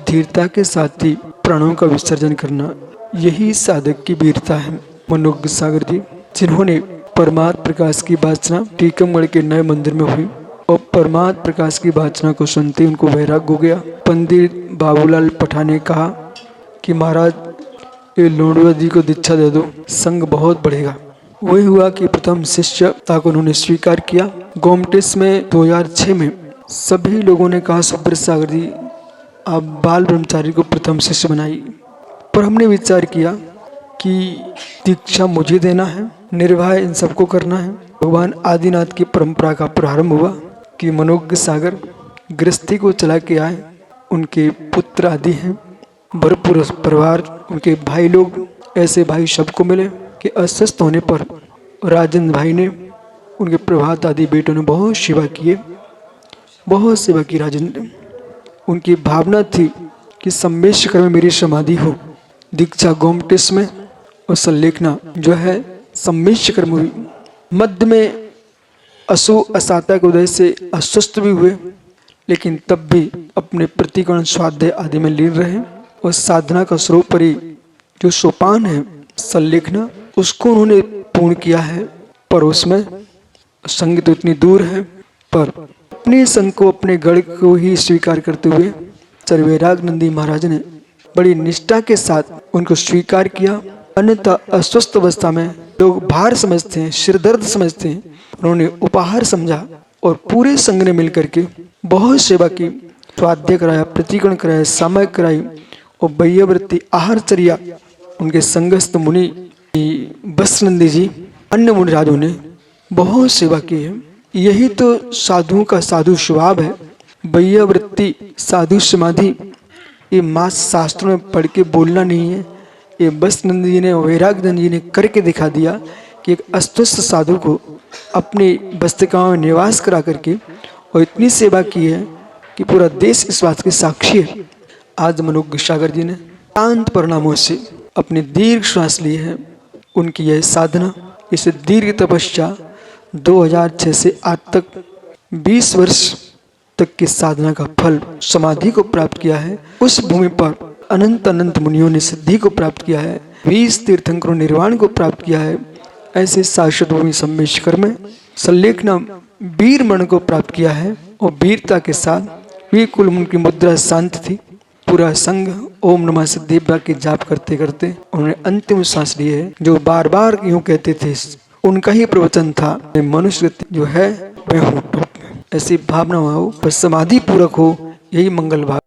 धीरता के साथ ही प्राणों का विसर्जन करना, यही साधक की वीरता है। मनोज्ञ सागर जी, जिन्होंने परमात्म प्रकाश की वासना टीकमगढ़ के नए मंदिर में हुई और परमात्म प्रकाश की वासना को सुनते उनको वैराग्य हो गया। पंडित बाबूलाल पठान ने कहा कि महाराज ये लोढ़वा जी को दीक्षा दे दो, संग बहुत बढ़ेगा। वही हुआ कि प्रथम शिष्यता को उन्होंने स्वीकार किया। गोमटेस में 2006 में सभी लोगों ने कहा सुब्रत सागर जी आप बाल ब्रह्मचारी को प्रथम शिष्य बनाइए, पर हमने विचार किया कि दीक्षा मुझे देना है, निर्वाह इन सबको करना है। भगवान आदिनाथ की परंपरा का प्रारंभ हुआ कि मनोज्ञ सागर गृहस्थी को चला के आए, उनके पुत्र आदि हैं, भरपूर परिवार, उनके भाई लोग, ऐसे भाई सबको मिले कि अस्वस्थ होने पर राजेंद्र भाई ने, उनके प्रभात आदि बेटों ने बहुत सेवा किए, बहुत सेवा की राजेंद्र ने। उनकी भावना थी कि सम्मेशकर में मेरी समाधि हो। दीक्षा गोमटेस में और संलेखना जो है सम्मेशकर में हुई। मध्य में असु असाता के उदय से अस्वस्थ भी हुए, लेकिन तब भी अपने प्रतिकोण स्वाध्याय आदि में लीन रहे और साधना का सर्वोपरि जो सोपान है संलेखना, उसको उन्होंने पूर्ण किया है। पर उसमें संग तो इतनी दूर है, पर अपने संग को, अपने गढ़ को ही स्वीकार करते हुए चरवैराग नंदी महाराज ने बड़ी निष्ठा के साथ उनको स्वीकार किया। अन्यथा अस्वस्थ अवस्था में लोग भार समझते हैं, सिर दर्द समझते हैं, उन्होंने उपहार समझा और पूरे संघ ने मिलकर के बहुत सेवा की, स्वाध्याय कराया, प्रतिकरण कराया, सामयिक कराई और वैयावृत्ति आहारचर्या उनके संगस्थ मुनि बसनंदी जी, अन्य मुनिराजों ने बहुत सेवा की है। यही तो साधुओं का साधु स्वभाव है। वैयावृत्ति, साधु समाधि, ये मास शास्त्रों में पढ़ के बोलना नहीं है, ये बसनंद जी ने, वैराग्यनंद जी ने करके दिखा दिया कि एक अस्वस्थ साधु को अपनी बस्तिकाओं में निवास करा करके और इतनी सेवा की है कि पूरा देश इस बात के साक्षी है। आज मनोज्ञ सागर जी ने शांत परिणामों से अपनी दीर्घ श्वास ली है। उनकी यह साधना, इस दीर्घ तपस्या 2006 से आज तक 20 वर्ष तक की साधना का फल समाधि को प्राप्त किया है। उस भूमि पर अनंत अनंत मुनियों ने सिद्धि को प्राप्त किया है, 20 तीर्थंकरों निर्वाण को प्राप्त किया है। ऐसे शाश्वत भूमि सम्मेशकर में संलेखना वीर मण को प्राप्त किया है और वीरता के साथ वीर कुल उनकी मुद्रा शांत थी। पूरा संघ ओम नमः सिद्धिव्या की जाप करते करते उन्होंने अंतिम सांस ली है। जो बार बार यूं कहते थे, उनका ही प्रवचन था, मनुष्य जो है वह हूँ टॉप में। ऐसी भावना हो, पर समाधि पूरक हो, यही मंगल भाग